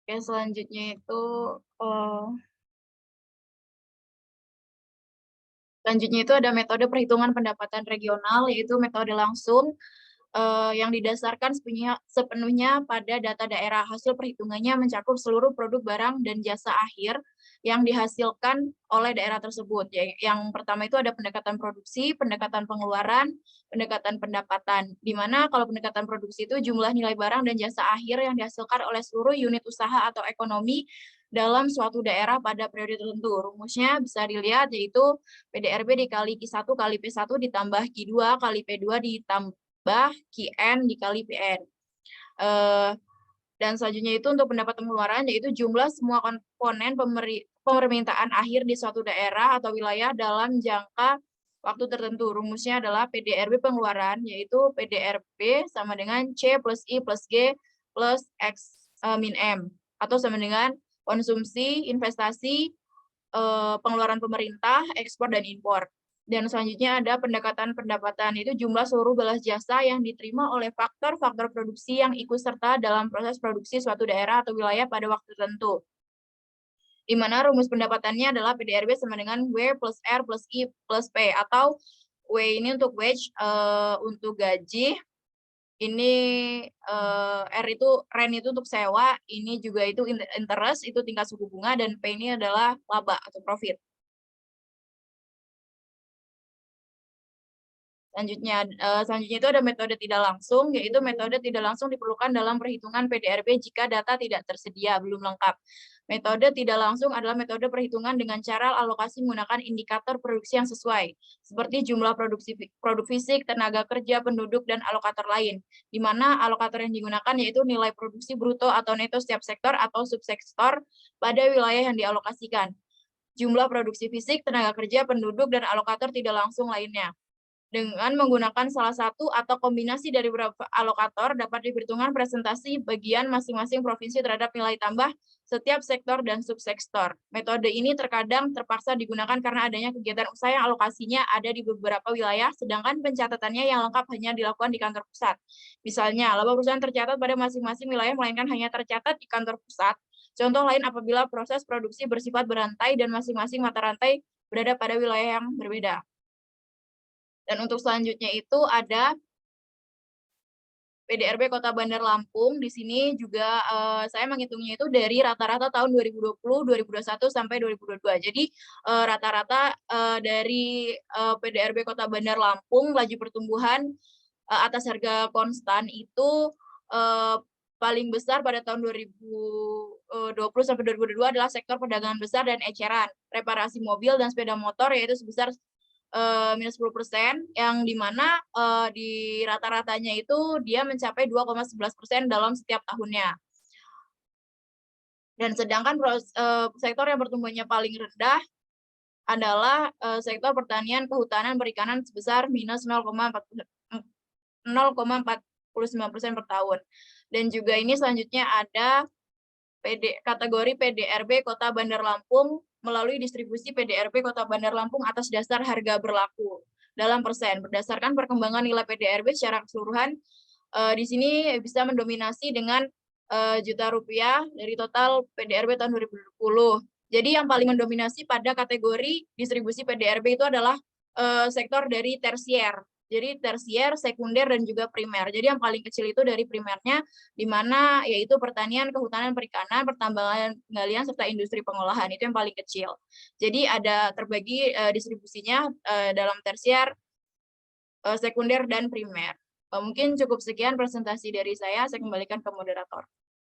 Oke, selanjutnya itu, eee, ada metode perhitungan pendapatan regional, yaitu metode langsung, yang didasarkan sepenuhnya pada data daerah. Hasil perhitungannya mencakup seluruh produk barang dan jasa akhir yang dihasilkan oleh daerah tersebut. Yang pertama itu ada pendekatan produksi, pendekatan pengeluaran, pendekatan pendapatan. Di mana kalau pendekatan produksi itu jumlah nilai barang dan jasa akhir yang dihasilkan oleh seluruh unit usaha atau ekonomi dalam suatu daerah pada periode tertentu. Rumusnya bisa dilihat yaitu PDRB dikali Q1 kali P1 ditambah Q2 kali P2 ditambah Qn dikali Pn. Dan selanjutnya itu untuk pendapatan pengeluaran, yaitu jumlah semua komponen permintaan akhir di suatu daerah atau wilayah dalam jangka waktu tertentu. Rumusnya adalah PDRB pengeluaran, yaitu PDRB sama dengan C plus I plus G plus X min M, atau sama dengan konsumsi, investasi, pengeluaran pemerintah, ekspor, dan impor. Dan selanjutnya ada pendekatan pendapatan, itu jumlah seluruh balas jasa yang diterima oleh faktor-faktor produksi yang ikut serta dalam proses produksi suatu daerah atau wilayah pada waktu tertentu. Di mana rumus pendapatannya adalah PDRB sama dengan W plus R plus I plus P, atau W ini untuk wage, untuk gaji, ini R itu rent itu untuk sewa, ini juga itu interest itu tingkat suku bunga, dan P ini adalah laba atau profit. Selanjutnya itu ada metode tidak langsung, yaitu metode tidak langsung diperlukan dalam perhitungan PDRB jika data tidak tersedia, belum lengkap. Metode tidak langsung adalah metode perhitungan dengan cara alokasi menggunakan indikator produksi yang sesuai, seperti jumlah produk fisik, tenaga kerja, penduduk, dan alokator lain, di mana alokator yang digunakan yaitu nilai produksi bruto atau neto setiap sektor atau subsektor pada wilayah yang dialokasikan, jumlah produksi fisik, tenaga kerja, penduduk, dan alokator tidak langsung lainnya. Dengan menggunakan salah satu atau kombinasi dari beberapa alokator, dapat diperhitungkan presentasi bagian masing-masing provinsi terhadap nilai tambah setiap sektor dan subsektor. Metode ini terkadang terpaksa digunakan karena adanya kegiatan usaha yang alokasinya ada di beberapa wilayah, sedangkan pencatatannya yang lengkap hanya dilakukan di kantor pusat. Misalnya, laba perusahaan tercatat pada masing-masing wilayah, melainkan hanya tercatat di kantor pusat. Contoh lain apabila proses produksi bersifat berantai dan masing-masing mata rantai berada pada wilayah yang berbeda. Dan untuk selanjutnya itu ada PDRB Kota Bandar Lampung. Di sini juga saya menghitungnya itu dari rata-rata tahun 2020, 2021 sampai 2022. Jadi rata-rata dari PDRB Kota Bandar Lampung laju pertumbuhan atas harga konstan itu paling besar pada tahun 2020 sampai 2022 adalah sektor perdagangan besar dan eceran, reparasi mobil dan sepeda motor, yaitu sebesar minus 10%, yang di mana di rata-ratanya itu dia mencapai 2,11% dalam setiap tahunnya. Dan sedangkan sektor yang pertumbuhannya paling rendah adalah sektor pertanian, kehutanan, perikanan sebesar minus 0,49% per tahun. Dan juga ini selanjutnya ada kategori PDRB Kota Bandar Lampung melalui distribusi PDRB Kota Bandar Lampung atas dasar harga berlaku dalam persen. Berdasarkan perkembangan nilai PDRB secara keseluruhan, di sini bisa mendominasi dengan juta rupiah dari total PDRB tahun 2020. Jadi yang paling mendominasi pada kategori distribusi PDRB itu adalah sektor dari tersier. Jadi tersier, sekunder, dan juga primer. Jadi yang paling kecil itu dari primernya, di mana yaitu pertanian, kehutanan, perikanan, pertambangan, penggalian, serta industri pengolahan. Itu yang paling kecil. Jadi ada terbagi distribusinya dalam tersier, sekunder, dan primer. Mungkin cukup sekian presentasi dari saya kembalikan ke moderator.